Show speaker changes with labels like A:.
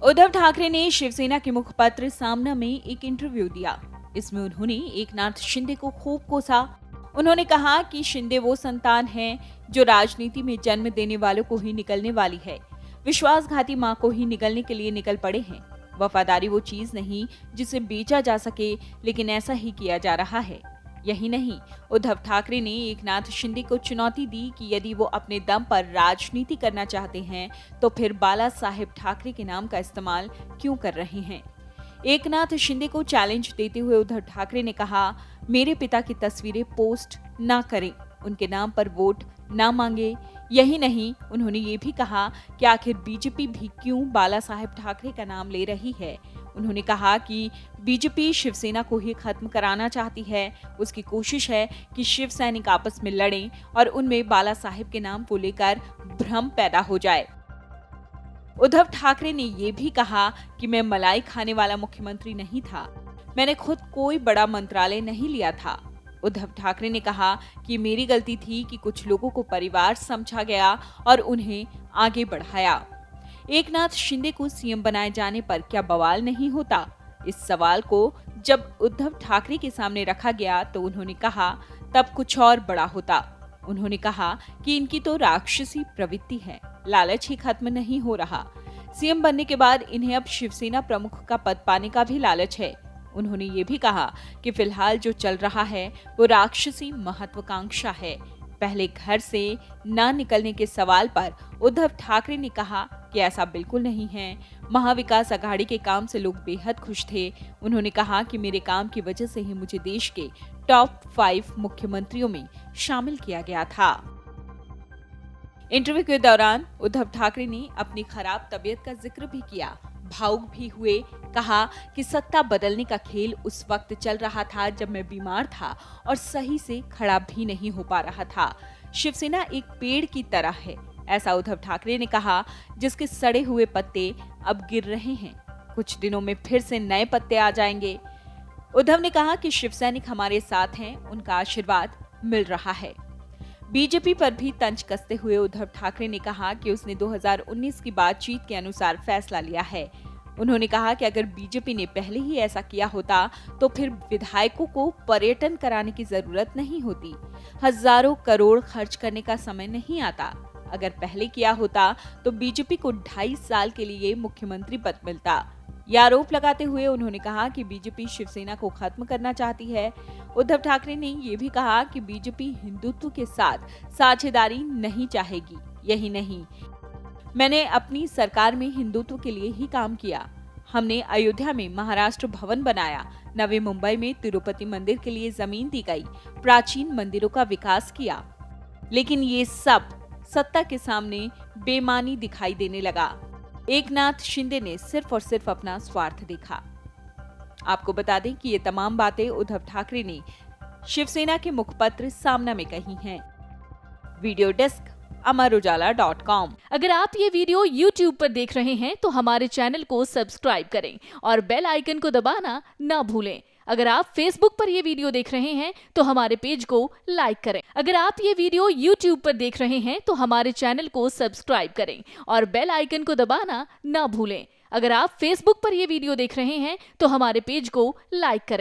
A: उद्धव ठाकरे ने शिवसेना के मुखपत्र सामना में एक इंटरव्यू दिया। इसमें उन्होंने एकनाथ शिंदे को खूब कोसा। उन्होंने कहा कि शिंदे वो संतान है जो राजनीति में जन्म देने वालों को ही निकलने वाली है। विश्वासघाती मां को ही निकलने के लिए निकल पड़े हैं। वफादारी वो चीज नहीं जिसे बेचा जा सके, लेकिन ऐसा ही किया जा रहा है। यही नहीं, उद्धव ठाकरे ने एकनाथ शिंदे को चुनौती दी कि यदि वो अपने दम पर राजनीति करना चाहते हैं तो फिर बाला साहेब ठाकरे के नाम का इस्तेमाल क्यों कर रहे हैं। एकनाथ शिंदे को चैलेंज देते हुए उद्धव ठाकरे ने कहा, मेरे पिता की तस्वीरें पोस्ट ना करें, उनके नाम पर वोट ना मांगे। यही नहीं, उन्होंने ये भी कहा कि आखिर बीजेपी भी क्यों बाला साहेब ठाकरे का नाम ले रही है। उन्होंने कहा कि बीजेपी शिवसेना को ही खत्म कराना चाहती है। उसकी कोशिश है कि शिव सैनिक आपस में लड़ें और उनमें बाला साहेब के नाम को लेकर भ्रम पैदा हो जाए। उद्धव ठाकरे ने यह भी कहा कि मैं मलाई खाने वाला मुख्यमंत्री नहीं था, मैंने खुद कोई बड़ा मंत्रालय नहीं लिया था। उद्धव ठाकरे ने कहा कि मेरी गलती थी कि कुछ लोगों को परिवार समझा गया और उन्हें आगे बढ़ाया। एकनाथ शिंदे को सीएम बनाए जाने पर क्या बवाल नहीं होता? इस सवाल को जब उद्धव ठाकरे के सामने रखा गया तो उन्होंने कहा तब कुछ और बड़ा होता। उन्होंने कहा कि इनकी तो राक्षसी प्रवृत्ति है, लालच ही खत्म नहीं हो रहा। सीएम बनने के बाद इन्हें अब शिवसेना प्रमुख का पद पाने का भी लालच है। उन्होंने ये भी कहा कि फिलहाल जो चल रहा है वो राक्षसी महत्वाकांक्षा है। पहले घर से न निकलने के सवाल पर उद्धव ठाकरे ने कहा कि ऐसा बिल्कुल नहीं है। महाविकास अघाड़ी के काम से लोग बेहद खुश थे। उन्होंने कहा कि मेरे काम की वजह से ही मुझे देश के टॉप 5 मुख्यमंत्रियों में शामिल किया गया था। इंटरव्यू के दौरान उद्धव ठाकरे ने अपनी खराब तबीयत का जिक्र भी किया, भावुक भी हुए। कहा कि सत्ता बदलने का खेल उस वक्त चल रहा था जब मैं बीमार था और सही से खड़ा भी नहीं हो पा रहा था। शिवसेना एक पेड़ की तरह है, ऐसा उद्धव ठाकरे ने कहा, जिसके सड़े हुए पत्ते अब गिर रहे हैं। कुछ दिनों में फिर से नए पत्ते आ जाएंगे। उद्धव ने कहा कि शिव सैनिक हमारे साथ हैं, उनका आशीर्वाद मिल रहा है। बीजेपी पर भी तंज कसते हुए उद्धव ठाकरे ने कहा कि उसने 2019 की बातचीत के अनुसार फैसला लिया है। उन्होंने कहा कि अगर बीजेपी ने पहले ही ऐसा किया होता तो फिर विधायकों को पर्यटन कराने की जरूरत नहीं होती। हजारों करोड़ खर्च करने का समय नहीं आता। अगर पहले किया होता तो बीजेपी को 2.5 साल के लिए मुख्यमंत्री पद मिलता। यह आरोप लगाते हुए उन्होंने कहा कि बीजेपी शिवसेना को खत्म करना चाहती है। उद्धव ठाकरे ने यह भी कहा कि बीजेपी हिंदुत्व के साथ साझेदारी नहीं चाहेगी। यही नहीं, मैंने अपनी सरकार में हिंदुत्व के लिए ही काम किया। हमने अयोध्या में महाराष्ट्र भवन बनाया, नवी मुंबई में तिरुपति मंदिर के लिए जमीन दी गई, प्राचीन मंदिरों का विकास किया। लेकिन ये सब सत्ता के सामने बेमानी दिखाई देने लगा। एकनाथ शिंदे ने सिर्फ और सिर्फ अपना स्वार्थ देखा। आपको बता दें कि ये तमाम बातें उद्धव ठाकरे ने शिवसेना के मुखपत्र सामना में कही हैं। Video desk amarujala.com।
B: अगर आप ये वीडियो YouTube पर देख रहे हैं तो हमारे चैनल को सब्सक्राइब करें और बेल आइकन को दबाना ना भूलें। अगर आप Facebook पर ये वीडियो देख रहे हैं तो हमारे पेज को लाइक करें। अगर आप ये वीडियो YouTube पर देख रहे हैं तो हमारे चैनल को सब्सक्राइब करें और बेल आइकन को दबाना ना भूलें। अगर आप Facebook पर ये वीडियो देख रहे हैं तो हमारे पेज को लाइक करें।